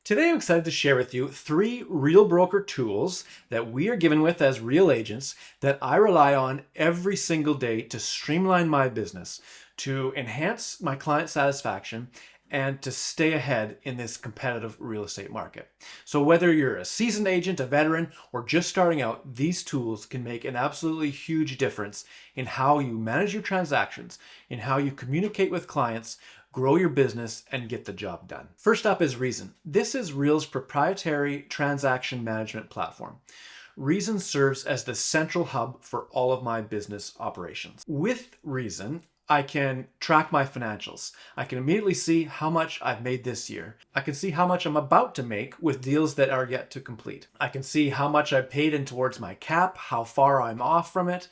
Today I'm excited to share with you 3 real broker tools that we are given with as real agents that I rely on every single day to streamline my business, to enhance my client satisfaction, and to stay ahead in this competitive real estate market. So whether you're a seasoned agent, a veteran, or just starting out, these tools can make an absolutely huge difference in how you manage your transactions, in how you communicate with clients, grow your business, and get the job done. First up is Reason. This is Real's proprietary transaction management platform. Reason serves as the central hub for all of my business operations. With Reason, I can track my financials. I can immediately see how much I've made this year. I can see how much I'm about to make with deals that are yet to complete. I can see how much I've paid in towards my cap, how far I'm off from it.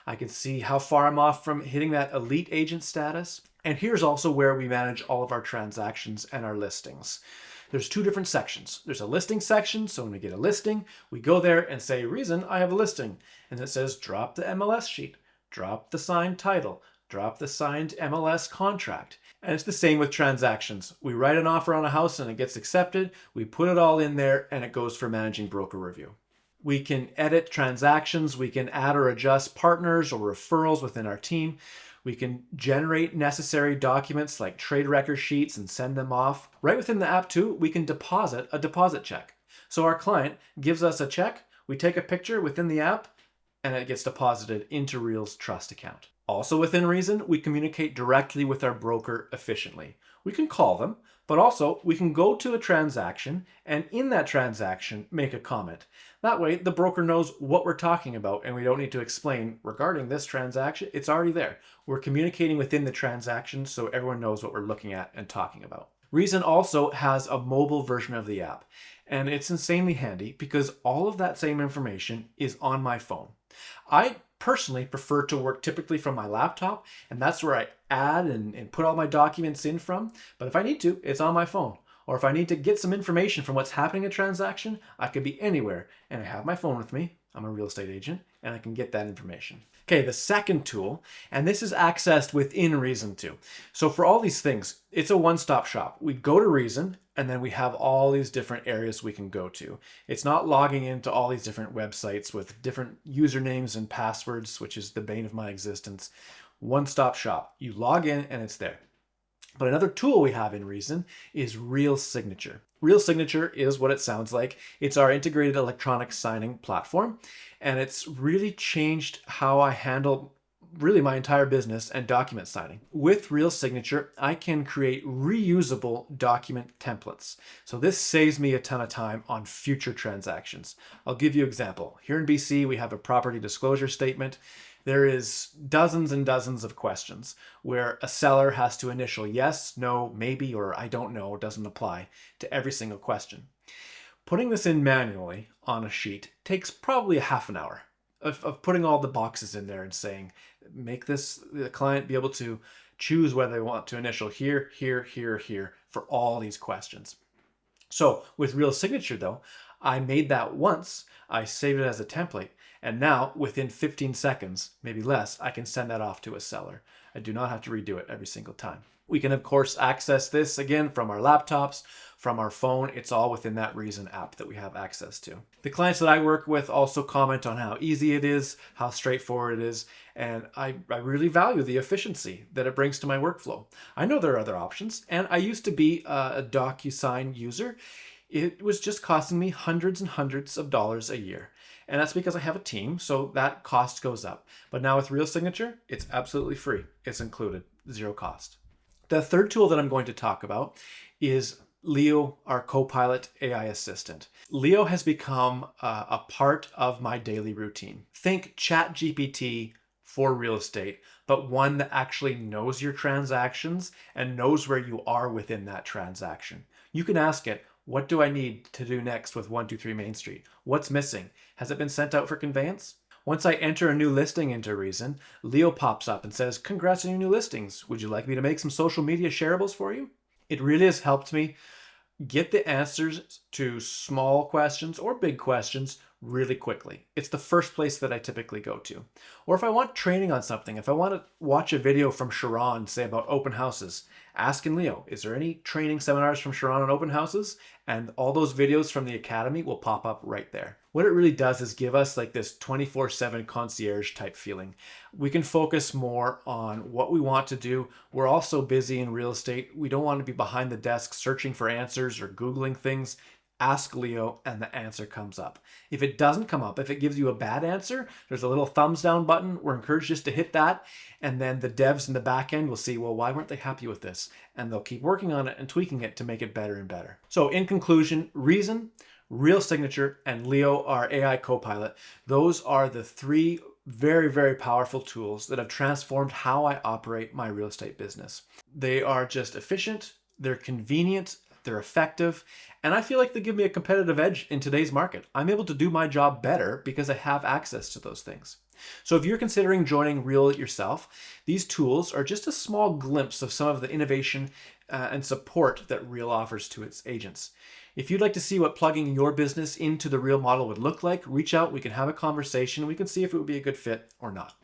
I can see how far I'm off from hitting that elite agent status. And here's also where we manage all of our transactions and our listings. There's 2 different sections. There's a listing section, so when we get a listing, we go there and say, Reason, I have a listing. And it says, drop the MLS sheet, drop the signed title, drop the signed MLS contract. And it's the same with transactions. We write an offer on a house and it gets accepted. We put it all in there and it goes for managing broker review. We can edit transactions. We can add or adjust partners or referrals within our team. We can generate necessary documents like trade record sheets and send them off. Right within the app too, we can deposit a deposit check. So our client gives us a check, we take a picture within the app, and it gets deposited into Real's trust account. Also within Reason, we communicate directly with our broker efficiently. We can call them, but also we can go to a transaction and in that transaction make a comment. That way the broker knows what we're talking about and we don't need to explain regarding this transaction. It's already there. We're communicating within the transaction so everyone knows what we're looking at and talking about. Reason also has a mobile version of the app, and it's insanely handy because all of that same information is on my phone. I personally prefer to work typically from my laptop, and that's where I add and put all my documents in from. But if I need to, it's on my phone. Or if I need to get some information from what's happening in a transaction, I could be anywhere and I have my phone with me. I'm a real estate agent and I can get that information. Okay, the second tool, and this is accessed within Reason too. So for all these things, it's a one-stop shop. We go to Reason and then we have all these different areas we can go to. It's not logging into all these different websites with different usernames and passwords, which is the bane of my existence. One-stop shop. You log in and it's there. But another tool we have in Reason is Real Signature. Real Signature is what it sounds like. It's our integrated electronic signing platform, and it's really changed how I handle really my entire business and document signing. With Real Signature, I can create reusable document templates. So this saves me a ton of time on future transactions. I'll give you an example. Here in BC, we have a property disclosure statement. There is dozens and dozens of questions where a seller has to initial yes, no, maybe, or I don't know, doesn't apply to every single question. Putting this in manually on a sheet takes probably a half an hour of putting all the boxes in there and saying, make the client be able to choose whether they want to initial here, here, here, here for all these questions. So with Real Signature though, I made that once, I saved it as a template, and now within 15 seconds, maybe less, I can send that off to a seller. I do not have to redo it every single time. We can of course access this again from our laptops, from our phone. It's all within that Reason app that we have access to. The clients that I work with also comment on how easy it is, how straightforward it is, and I really value the efficiency that it brings to my workflow. I know there are other options, and I used to be a DocuSign user. It was just costing me hundreds and hundreds of dollars a year. And that's because I have a team, so that cost goes up. But now with Real Signature, it's absolutely free. It's included, 0 cost. The third tool that I'm going to talk about is Leo, our co-pilot AI assistant. Leo has become a part of my daily routine. Think ChatGPT for real estate, but one that actually knows your transactions and knows where you are within that transaction. You can ask it, what do I need to do next with 123 Main Street? What's missing? Has it been sent out for conveyance? Once I enter a new listing into Reason, Leo pops up and says, congrats on your new listings. Would you like me to make some social media shareables for you? It really has helped me get the answers to small questions or big questions really quickly. It's the first place that I typically go to. Or if I want training on something, if I want to watch a video from Sharon, say about open houses, ask in Leo, is there any training seminars from Sharon on open houses? And all those videos from the Academy will pop up right there. What it really does is give us like this 24/7 concierge type feeling. We can focus more on what we want to do. We're also busy in real estate. We don't want to be behind the desk searching for answers or Googling things. Ask Leo and the answer comes up. If it doesn't come up, if it gives you a bad answer, there's a little thumbs down button. We're encouraged just to hit that. And then the devs in the back end will see, well, why weren't they happy with this? And they'll keep working on it and tweaking it to make it better and better. So in conclusion, Reason, Real Signature, and Leo, our AI Copilot, those are the three very, very powerful tools that have transformed how I operate my real estate business. They are just efficient, they're convenient, they're effective, and I feel like they give me a competitive edge in today's market. I'm able to do my job better because I have access to those things. So if you're considering joining Real yourself, these tools are just a small glimpse of some of the innovation and support that Real offers to its agents. If you'd like to see what plugging your business into the Real model would look like, reach out, we can have a conversation, we can see if it would be a good fit or not.